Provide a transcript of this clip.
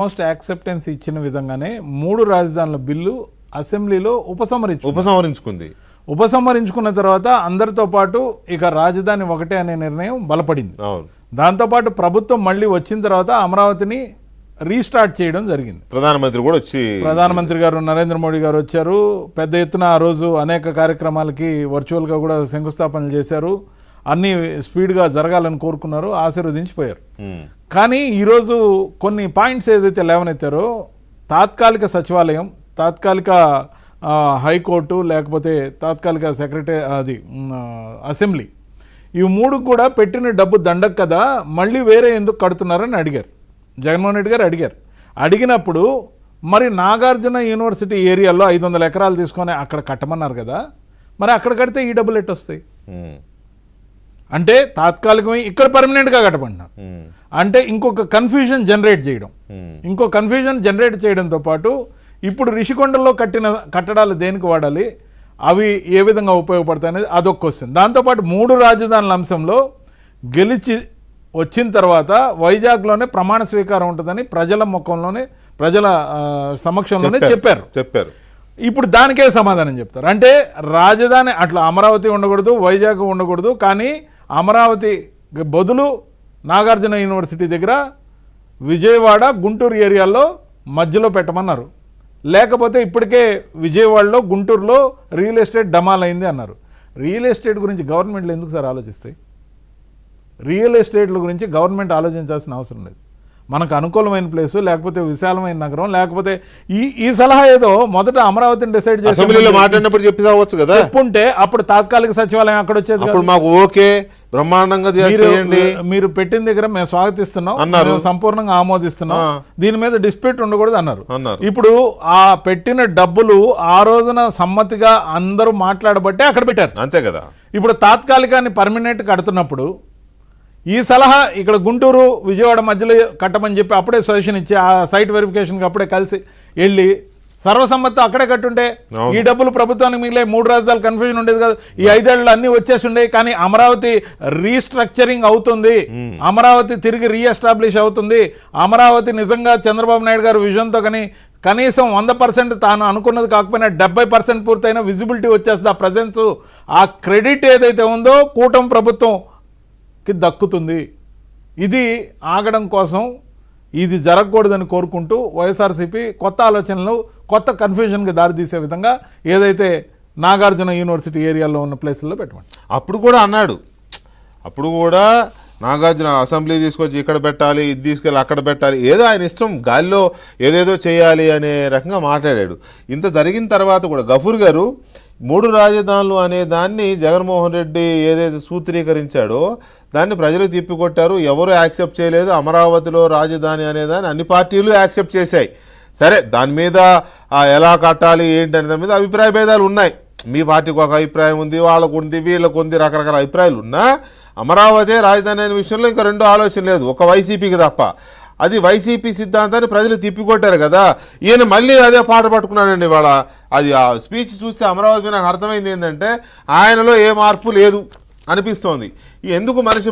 Most acceptance ఇచ్చిన విధంగానే 3 రాజధానుల బిల్లు అసెంబ్లీలో ఉపసంహరించుకున్న తర్వాత అందరితో పాటు ఇక రాజధాని ఒకటే అనే నిర్ణయం బలపడింది. దాంతోపాటు ప్రభుత్వం మళ్ళీ వచ్చిన తర్వాత అమరావతిని రీస్టార్ట్ చేయడం జరిగింది. ప్రధానమంత్రి గారు నరేంద్ర మోడీ గారు వచ్చారు. పెద్ద ఎత్తున ఆ రోజు అనేక కార్యక్రమాలకి వర్చువల్గా కూడా శంకుస్థాపనలు చేశారు. అన్నీ స్పీడ్గా జరగాలని కోరుకున్నారు, ఆశీర్వదించిపోయారు. కానీ ఈరోజు కొన్ని పాయింట్స్ ఏదైతే లేవనెత్తారో, తాత్కాలిక సచివాలయం, తాత్కాలిక హైకోర్టు, లేకపోతే తాత్కాలిక అసెంబ్లీ, ఈ 3 కూడా పెట్టిన డబ్బు దండకు కదా, మళ్ళీ వేరే ఎందుకు కడుతున్నారని అడిగారు. జగన్మోహన్ రెడ్డి గారు అడిగినప్పుడు మరి నాగార్జున యూనివర్సిటీ ఏరియాలో 500 ఎకరాలు తీసుకొని అక్కడ కట్టమన్నారు కదా, మరి అక్కడ కడితే ఈ డబ్బులు ఎట్టు వస్తాయి? అంటే తాత్కాలికమై ఇక్కడ పర్మనెంట్గా కట్టబడినారు అంటే ఇంకొక కన్ఫ్యూజన్ జనరేట్ చేయడంతో పాటు ఇప్పుడు రిషికొండలో కట్టిన కట్టడాలు దేనికి వాడాలి, అవి ఏ విధంగా ఉపయోగపడతాయి అనేది అదొక క్వశ్చన్. దాంతోపాటు 3 రాజధానుల అంశంలో గెలిచి వచ్చిన తర్వాత వైజాగ్లోనే ప్రమాణ స్వీకారం ఉంటుందని ప్రజల సమక్షంలోనే చెప్పారు. ఇప్పుడు దానికే సమాధానం చెప్తారు. అంటే రాజధాని అట్లా అమరావతి ఉండకూడదు, వైజాగ్ ఉండకూడదు, కానీ అమరావతి బదులు నాగార్జున యూనివర్సిటీ దగ్గర విజయవాడ, గుంటూరు ఏరియాల్లో మధ్యలో పెట్టమన్నారు. లేకపోతే ఇప్పటికే విజయవాడలో, గుంటూరులో రియల్ ఎస్టేట్ డమాల్ అయింది అన్నారు. రియల్ ఎస్టేట్ గురించి గవర్నమెంట్లు ఎందుకు సార్ ఆలోచిస్తాయి? రియల్ ఎస్టేట్ల గురించి గవర్నమెంట్ ఆలోచించాల్సిన అవసరం లేదు. మనకు అనుకూలమైన ప్లేసు, లేకపోతే విశాలమైన నగరం, లేకపోతే ఈ సలహా ఏదో మొదట అమరావతిని డిసైడ్ చేసి చెప్పుంటే అప్పుడు తాత్కాలిక సచివాలయం అక్కడ వచ్చేది. బ్రహ్మాండంగా మీరు పెట్టిన దగ్గర మేము స్వాగతిస్తున్నాం, సంపూర్ణంగా ఆమోదిస్తున్నాం, దీని మీద డిస్ప్యూట్ ఉండకూడదు అన్నారు. ఇప్పుడు ఆ పెట్టిన డబ్బులు ఆ రోజున సమ్మతిగా అందరూ మాట్లాడబట్టే అక్కడ పెట్టారు, అంతే కదా. ఇప్పుడు తాత్కాలికాన్ని పర్మనెంట్ కడుతున్నప్పుడు ఈ సలహా ఇక్కడ గుంటూరు, విజయవాడ మధ్యలో కట్టమని చెప్పి అప్పుడే సజెషన్ ఇచ్చి ఆ సైట్ వెరిఫికేషన్కి అప్పుడే కలిసి వెళ్ళి సర్వసమ్మతి అక్కడే కట్టుంటే ఈ డబ్బులు ప్రభుత్వానికి మిగిలే 3 రాజధానులు కన్ఫ్యూజన్ ఉండేది కదా. ఈ 5 ఏళ్ళు అన్నీ వచ్చేసి ఉండే. కానీ అమరావతి రీస్ట్రక్చరింగ్ అవుతుంది, అమరావతి తిరిగి రీఎస్టాబ్లిష్ అవుతుంది. అమరావతి నిజంగా చంద్రబాబు నాయుడు గారు విజన్తో కానీ కనీసం 100% తాను అనుకున్నది కాకపోయినా 70% పూర్తయిన విజిబిలిటీ వచ్చేస్తుంది. ఆ ప్రజెన్స్, ఆ క్రెడిట్ ఏదైతే ఉందో కూటమి ప్రభుత్వంకి దక్కుతుంది. ఇది ఆగడం కోసం ఇది జరగకూడదని కోరుకుంటూ వైఎస్ఆర్సీపీ కొత్త ఆలోచనలు, కొత్త కన్ఫ్యూజన్కి దారితీసే విధంగా ఏదైతే నాగార్జున యూనివర్సిటీ ఏరియాలో ఉన్న ప్లేసుల్లో పెట్టమని అప్పుడు కూడా అన్నాడు. అప్పుడు కూడా నాగార్జున అసెంబ్లీ తీసుకొచ్చి ఇక్కడ పెట్టాలి, ఇది తీసుకెళ్ళి అక్కడ పెట్టాలి, ఏదో ఆయన ఇష్టం, గాలిలో ఏదేదో చేయాలి అనే రకంగా మాట్లాడాడు. ఇంత జరిగిన తర్వాత కూడా గఫూర్ గారు 3 రాజధానులు అనే దాన్ని జగన్మోహన్ రెడ్డి ఏదైతే సూత్రీకరించాడో దాన్ని ప్రజలు తిప్పికొట్టారు. ఎవరు యాక్సెప్ట్ చేయలేదు. అమరావతిలో రాజధాని అనేదాన్ని అన్ని పార్టీలు యాక్సెప్ట్ చేశాయి. సరే, దాని మీద ఎలా కట్టాలి ఏంటి అనే దాని మీద అభిప్రాయ భేదాలు ఉన్నాయి. మీ పార్టీకి ఒక అభిప్రాయం ఉంది, వాళ్ళకు ఉంది, వీళ్ళకు ఉంది, రకరకాల అభిప్రాయాలు ఉన్నా అమరావతి రాజధాని అనే విషయంలో ఇంకా 2 ఆలోచన లేదు, ఒక వైసీపీకి తప్ప. అది వైసీపీ సిద్ధాంతాన్ని ప్రజలు తిప్పికొట్టారు కదా. ఈయన మళ్ళీ అదే పాట పట్టుకున్నాడండి ఇవాళ. అది ఆ స్పీచ్ చూస్తే అమరావతి నాకు అర్థమైంది ఏంటంటే ఆయనలో ఏ మార్పు లేదు అనిపిస్తోంది. ఎందుకు మనిషి